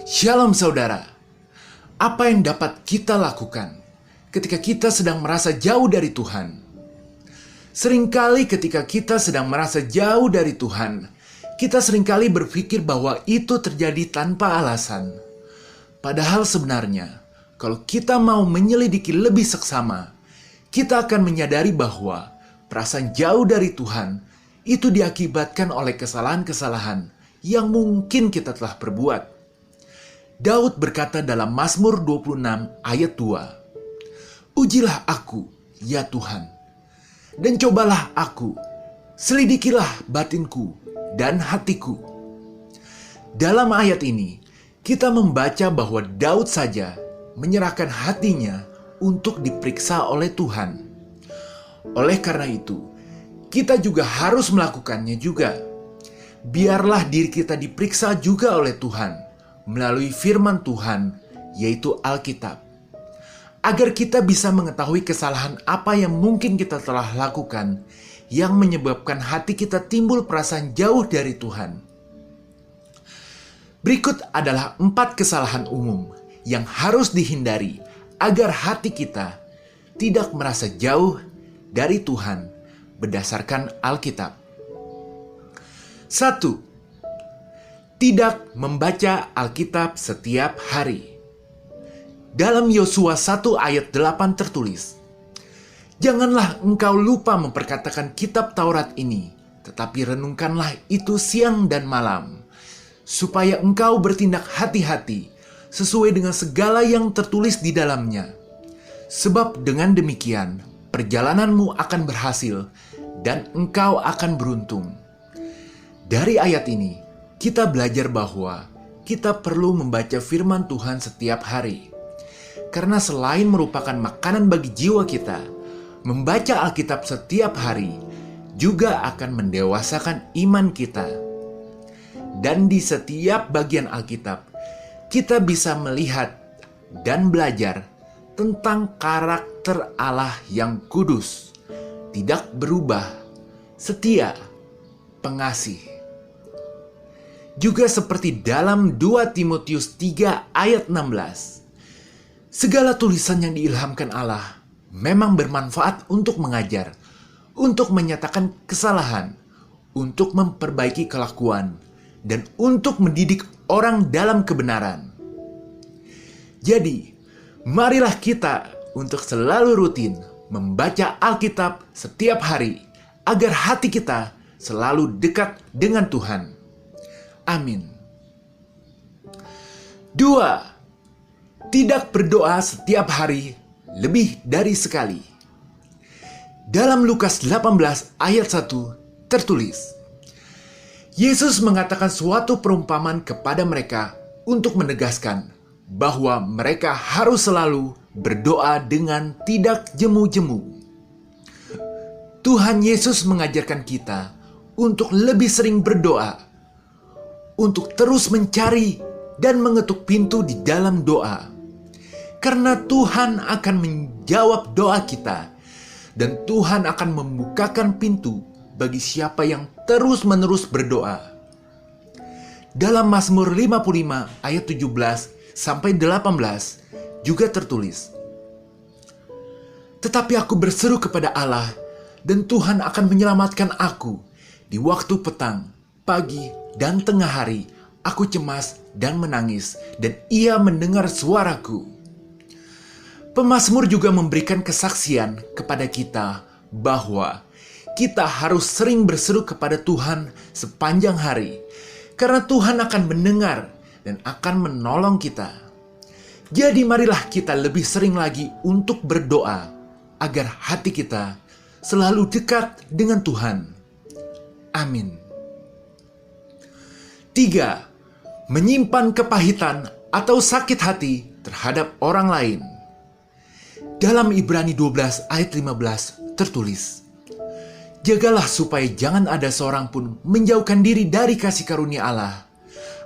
Shalom saudara. Apa yang dapat kita lakukan ketika kita sedang merasa jauh dari Tuhan? Seringkali ketika kita sedang merasa jauh dari Tuhan, kita seringkali berpikir bahwa itu terjadi tanpa alasan. Padahal sebenarnya, kalau kita mau menyelidiki lebih seksama, kita akan menyadari bahwa perasaan jauh dari Tuhan itu diakibatkan oleh kesalahan-kesalahan yang mungkin kita telah perbuat. Daud berkata dalam Mazmur 26 ayat 2, "Ujilah aku, ya Tuhan, dan cobalah aku, selidikilah batinku dan hatiku." Dalam ayat ini, kita membaca bahwa Daud saja menyerahkan hatinya untuk diperiksa oleh Tuhan. Oleh karena itu, kita juga harus melakukannya juga. Biarlah diri kita diperiksa juga oleh Tuhan melalui firman Tuhan, yaitu Alkitab, agar kita bisa mengetahui kesalahan apa yang mungkin kita telah lakukan yang menyebabkan hati kita timbul perasaan jauh dari Tuhan. Berikut adalah 4 kesalahan umum yang harus dihindari agar hati kita tidak merasa jauh dari Tuhan berdasarkan Alkitab. 1. Tidak membaca Alkitab setiap hari. Dalam Yosua 1 ayat 8 tertulis, "Janganlah engkau lupa memperkatakan kitab Taurat ini, tetapi renungkanlah itu siang dan malam, supaya engkau bertindak hati-hati sesuai dengan segala yang tertulis di dalamnya. Sebab dengan demikian, perjalananmu akan berhasil dan engkau akan beruntung." Dari ayat ini, kita belajar bahwa kita perlu membaca firman Tuhan setiap hari. Karena selain merupakan makanan bagi jiwa kita, membaca Alkitab setiap hari juga akan mendewasakan iman kita. Dan di setiap bagian Alkitab, kita bisa melihat dan belajar tentang karakter Allah yang kudus, tidak berubah, setia, pengasih. Juga seperti dalam 2 Timotius 3 ayat 16, segala tulisan yang diilhamkan Allah memang bermanfaat untuk mengajar, untuk menyatakan kesalahan, untuk memperbaiki kelakuan, dan untuk mendidik orang dalam kebenaran. Jadi, marilah kita untuk selalu rutin membaca Alkitab setiap hari, agar hati kita selalu dekat dengan Tuhan. Amin. 2. Tidak berdoa setiap hari lebih dari sekali. Dalam Lukas 18 ayat 1 tertulis, Yesus mengatakan suatu perumpamaan kepada mereka untuk menegaskan bahwa mereka harus selalu berdoa dengan tidak jemu-jemu. Tuhan Yesus mengajarkan kita untuk lebih sering berdoa, untuk terus mencari dan mengetuk pintu di dalam doa. Karena Tuhan akan menjawab doa kita, dan Tuhan akan membukakan pintu bagi siapa yang terus-menerus berdoa. Dalam Mazmur 55 ayat 17 sampai 18 juga tertulis, "Tetapi aku berseru kepada Allah, dan Tuhan akan menyelamatkan aku. Di waktu petang, pagi, dan tengah hari, aku cemas dan menangis, dan Ia mendengar suaraku." Pemazmur juga memberikan kesaksian kepada kita bahwa kita harus sering berseru kepada Tuhan sepanjang hari, karena Tuhan akan mendengar dan akan menolong kita. Jadi marilah kita lebih sering lagi untuk berdoa, agar hati kita selalu dekat dengan Tuhan. Amin. 3. Menyimpan kepahitan atau sakit hati terhadap orang lain. Dalam Ibrani 12 ayat 15 tertulis, "Jagalah supaya jangan ada seorang pun menjauhkan diri dari kasih karunia Allah,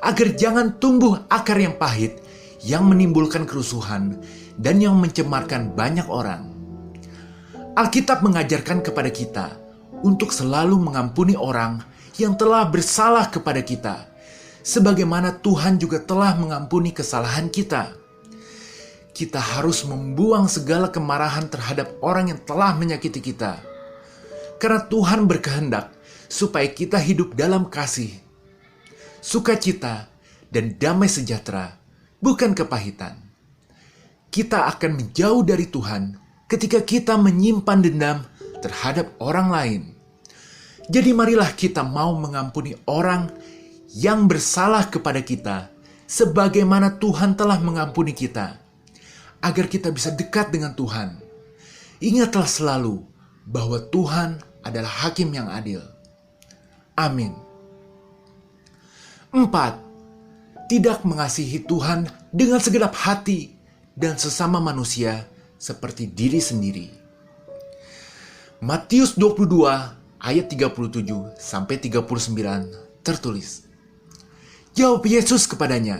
agar jangan tumbuh akar yang pahit yang menimbulkan kerusuhan dan yang mencemarkan banyak orang." Alkitab mengajarkan kepada kita untuk selalu mengampuni orang yang telah bersalah kepada kita, sebagaimana Tuhan juga telah mengampuni kesalahan kita. Kita harus membuang segala kemarahan terhadap orang yang telah menyakiti kita. Karena Tuhan berkehendak supaya kita hidup dalam kasih, sukacita, dan damai sejahtera, bukan kepahitan. Kita akan menjauh dari Tuhan ketika kita menyimpan dendam terhadap orang lain. Jadi marilah kita mau mengampuni orang yang bersalah kepada kita, sebagaimana Tuhan telah mengampuni kita, agar kita bisa dekat dengan Tuhan. Ingatlah selalu bahwa Tuhan adalah hakim yang adil. Amin. 4. Tidak mengasihi Tuhan dengan segenap hati dan sesama manusia seperti diri sendiri. Matius 22 ayat 37-39 tertulis. Jawab Yesus kepadanya,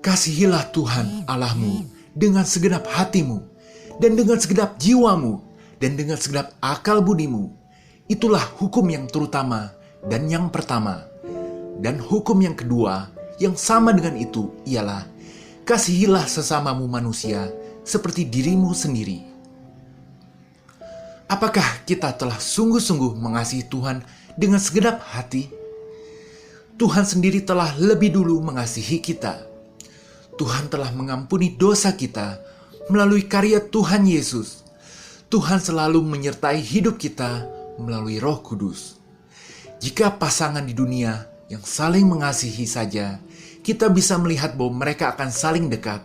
"Kasihilah Tuhan Allahmu dengan segenap hatimu, dan dengan segenap jiwamu, dan dengan segenap akal budimu. Itulah hukum yang terutama dan yang pertama. Dan hukum yang kedua yang sama dengan itu ialah, kasihilah sesamamu manusia seperti dirimu sendiri." Apakah kita telah sungguh-sungguh mengasihi Tuhan dengan segenap hati? Tuhan sendiri telah lebih dulu mengasihi kita. Tuhan telah mengampuni dosa kita melalui karya Tuhan Yesus. Tuhan selalu menyertai hidup kita melalui Roh Kudus. Jika pasangan di dunia yang saling mengasihi saja, kita bisa melihat bahwa mereka akan saling dekat.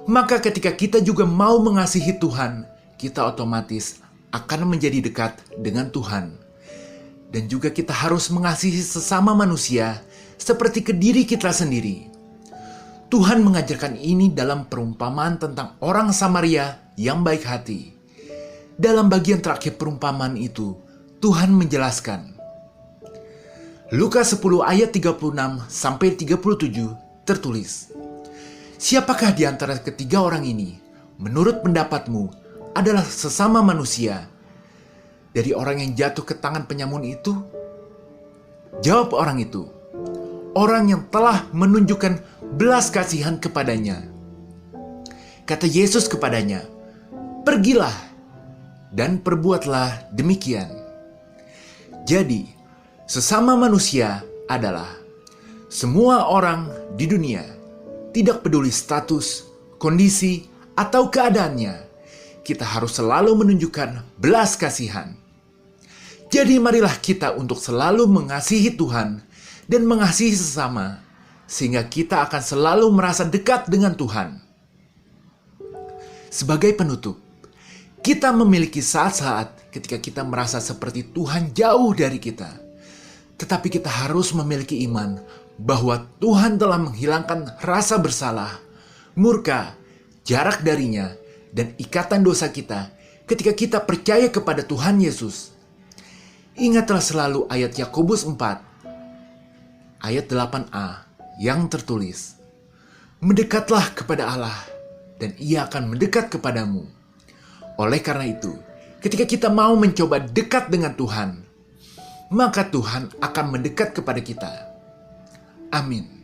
Maka ketika kita juga mau mengasihi Tuhan, kita otomatis akan menjadi dekat dengan Tuhan. Dan juga kita harus mengasihi sesama manusia seperti ke diri kita sendiri. Tuhan mengajarkan ini dalam perumpamaan tentang orang Samaria yang baik hati. Dalam bagian terakhir perumpamaan itu, Tuhan menjelaskan. Lukas 10 ayat 36-37 tertulis. Siapakah di antara ketiga orang ini, menurut pendapatmu, adalah sesama manusia dari orang yang jatuh ke tangan penyamun itu? Jawab orang itu, orang yang telah menunjukkan belas kasihan kepadanya. Kata Yesus kepadanya, pergilah dan perbuatlah demikian. Jadi, sesama manusia adalah semua orang di dunia, tidak peduli status, kondisi, atau keadaannya. Kita harus selalu menunjukkan belas kasihan. Jadi marilah kita untuk selalu mengasihi Tuhan dan mengasihi sesama, sehingga kita akan selalu merasa dekat dengan Tuhan. Sebagai penutup, kita memiliki saat-saat ketika kita merasa seperti Tuhan jauh dari kita. Tetapi kita harus memiliki iman bahwa Tuhan telah menghilangkan rasa bersalah, murka, jarak darinya, dan ikatan dosa kita ketika kita percaya kepada Tuhan Yesus. Ingatlah selalu ayat Yakobus 4, ayat 8a yang tertulis, mendekatlah kepada Allah, dan Ia akan mendekat kepadamu. Oleh karena itu, ketika kita mau mencoba dekat dengan Tuhan, maka Tuhan akan mendekat kepada kita. Amin.